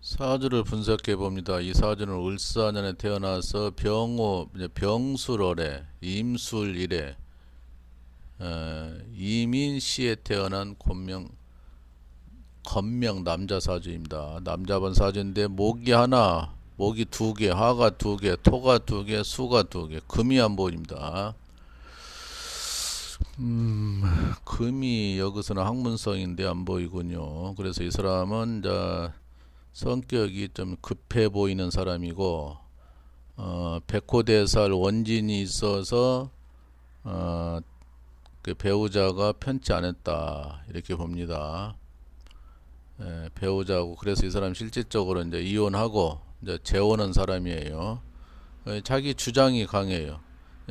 사주를 분석해 봅니다. 이 사주는 을사년에 태어나서 병호, 병술월에, 임술일에, 이민시에 태어난 건명 남자 사주입니다. 남자번 사주인데 목이 하나, 목이 두 개, 화가 두 개, 토가 두 개, 수가 두 개, 금이 안 보입니다. 금이 여기서는 학문성인데 안 보이군요. 그래서 이 사람은 이제 성격이 좀 급해 보이는 사람이고, 백호대살 원진이 있어서 어, 그 배우자가 편치 않았다 이렇게 봅니다. 배우자고 그래서 이 사람 실질적으로 이제 이혼하고 이제 재혼한 사람이에요. 자기 주장이 강해요.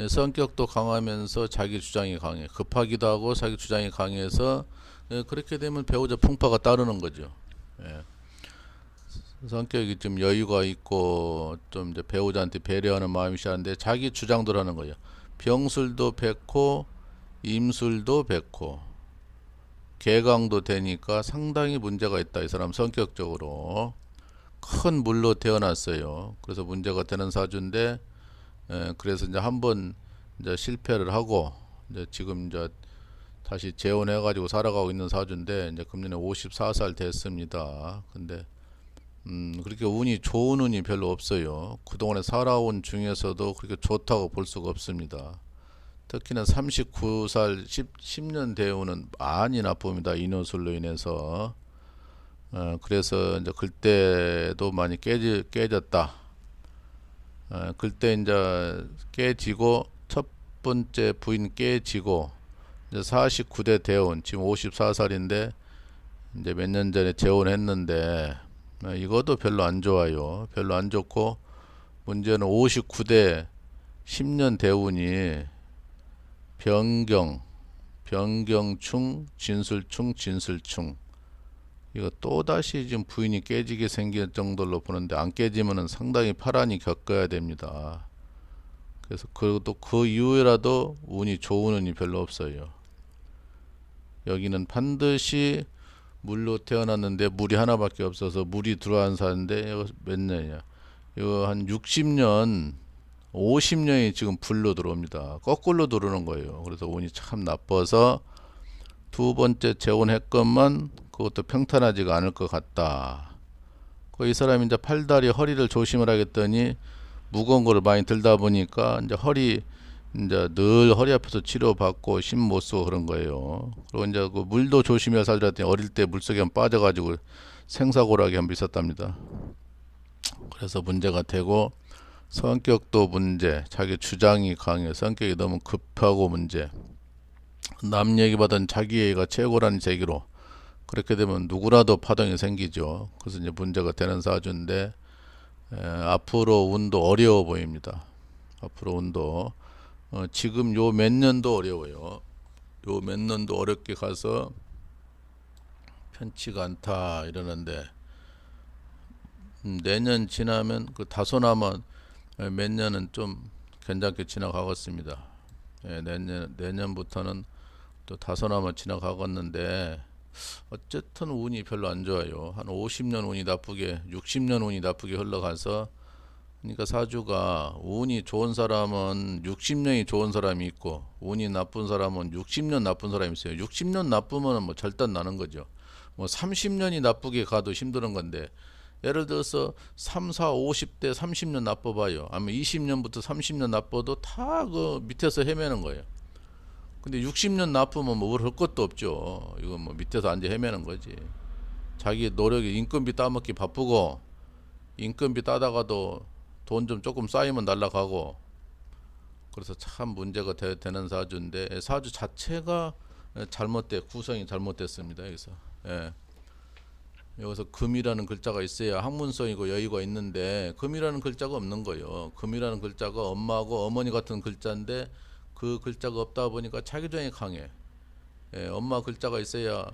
성격도 강하면서 자기 주장이 강해. 급하기도 하고 자기 주장이 강해서 그렇게 되면 배우자 풍파가 따르는 거죠. 예. 성격이 좀 여유가 있고 좀 이제 배우자한테 배려하는 마음이 시한데 자기 주장들 하는 거예요. 병술도 백호, 임술도 백호, 개강도 되니까 상당히 문제가 있다. 이 사람 성격적으로 큰 물로 태어났어요. 그래서 문제가 되는 사주인데, 그래서 이제 한번 이제 실패를 하고 이제 지금 이제 다시 재혼해가지고 살아가고 있는 사주인데 이제 금년에 54살 됐습니다. 근데 그렇게 운이 좋은 운이 별로 없어요. 그동안에 살아온 중에서도 그렇게 좋다고 볼 수가 없습니다. 특히나 39살 10년 대운은 많이 나쁩니다. 인호술로 인해서. 그래서 이제 글대도 많이 깨졌다. 글대 이제 깨지고 첫 번째 부인 깨지고 이제 49대 대운 지금 54살인데 이제 몇 년 전에 재혼했는데 이것도 별로 안 좋아요. 별로 안 좋고 문제는 59대 10년 대운이 변경충, 진술충 이거 또다시 지금 부인이 깨지게 생길 정도로 보는데 안 깨지면은 상당히 파란이 겪어야 됩니다. 그래서 그것도 그 이후에라도 운이 좋은 운이 별로 없어요. 여기는 반드시 물로 태어났는데 물이 하나밖에 없어서 물이 들어간 사는데 이거 몇 년이야? 이거 한 60년, 50년이 지금 불로 들어옵니다. 거꾸로 들어오는 거예요. 그래서 운이 참 나빠서 두 번째 재혼했건만 그것도 평탄하지가 않을 것 같다. 이 사람이 이제 팔다리 허리를 조심을 하겠더니 무거운 거를 많이 들다 보니까 이제 이제 늘 허리 아파서 치료받고 심 못 쓰고 그런 거예요. 그리고 이제 그 물도 조심해야 살더니 어릴 때 물속에 한번 빠져가지고 생사고락이 한번 있었답니다. 그래서 문제가 되고 성격도 문제, 자기 주장이 강해, 성격이 너무 급하고 문제, 남 얘기 받은 자기 얘기가 최고라는 제기로 그렇게 되면 누구라도 파동이 생기죠. 그래서 이제 문제가 되는 사주인데 앞으로 운도 어려워 보입니다. 앞으로 운도 지금 요 몇 년도 어려워요. 요 몇 년도 어렵게 가서 편치가 않다 이러는데 내년 지나면 그 다소나마 몇 년은 좀 괜찮게 지나가겠습니다. 내년부터는 또 다소나마 지나가겠는데 어쨌든 운이 별로 안 좋아요. 한 50년 운이 나쁘게 60년 운이 나쁘게 흘러가서 그러니까 사주가 운이 좋은 사람은 60년이 좋은 사람이 있고 운이 나쁜 사람은 60년 나쁜 사람이 있어요. 60년 나쁘면 뭐 절단 나는 거죠. 뭐 30년이 나쁘게 가도 힘드는 건데 예를 들어서 3, 4, 50대 30년 나빠봐요. 아니면 20년부터 30년 나빠도 다 그 밑에서 헤매는 거예요. 근데 60년 나쁘면 뭐 할 것도 없죠. 이건 뭐 밑에서 앉아 헤매는 거지. 자기 노력이 인건비 따먹기 바쁘고 인건비 따다가도 돈 좀 조금 쌓이면 날라가고 그래서 참 문제가 되는 사주인데 사주 자체가 구성이 잘못됐습니다. 여기서 금이라는 글자가 있어야 학문성이고 여유가 있는데 금이라는 글자가 없는 거예요. 금이라는 글자가 엄마하고 어머니 같은 글자인데 그 글자가 없다 보니까 자기 주장이 강해. 엄마 글자가 있어야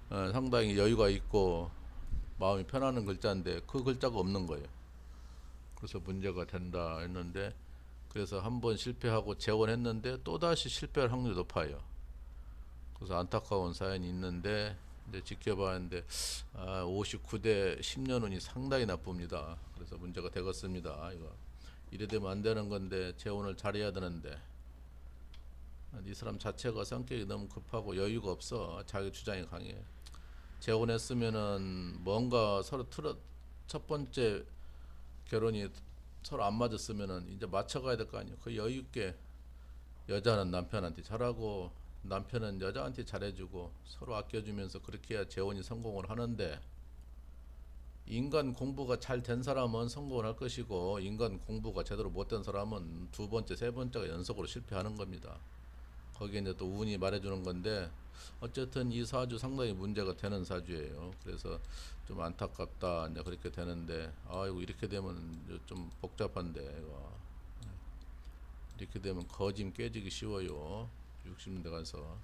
상당히 여유가 있고 마음이 편안한 글자인데 그 글자가 없는 거예요. 그래서 문제가 된다 했는데 그래서 한번 실패하고 재혼했는데 또다시 실패할 확률이 높아요. 그래서 안타까운 사연이 있는데 이제 지켜봤는데 59대 10년 운이 상당히 나쁩니다. 그래서 문제가 되겠습니다. 이거 이래 되면 안 되는 건데 재혼을 잘해야 되는데 이 사람 자체가 성격이 너무 급하고 여유가 없어. 자기 주장이 강해. 재혼했으면은 뭔가 서로 첫 번째 결혼이 서로 안 맞았으면은 이제 맞춰가야 될 거 아니에요. 그 여유 있게 여자는 남편한테 잘하고 남편은 여자한테 잘해주고 서로 아껴주면서 그렇게 해야 재혼이 성공을 하는데, 인간 공부가 잘 된 사람은 성공을 할 것이고 인간 공부가 제대로 못 된 사람은 두 번째 세 번째가 연속으로 실패하는 겁니다. 거기에 이제 또 운이 말해주는 건데, 어쨌든 이 사주 상당히 문제가 되는 사주예요. 그래서 좀 안타깝다 이제 그렇게 되는데, 아이고 이렇게 되면 좀 복잡한데 이거. 이렇게 되면 거짐 깨지기 쉬워요. 60대 가서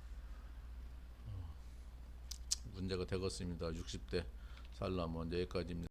문제가 되겠습니다. 60대 살려면 여기까지입니다.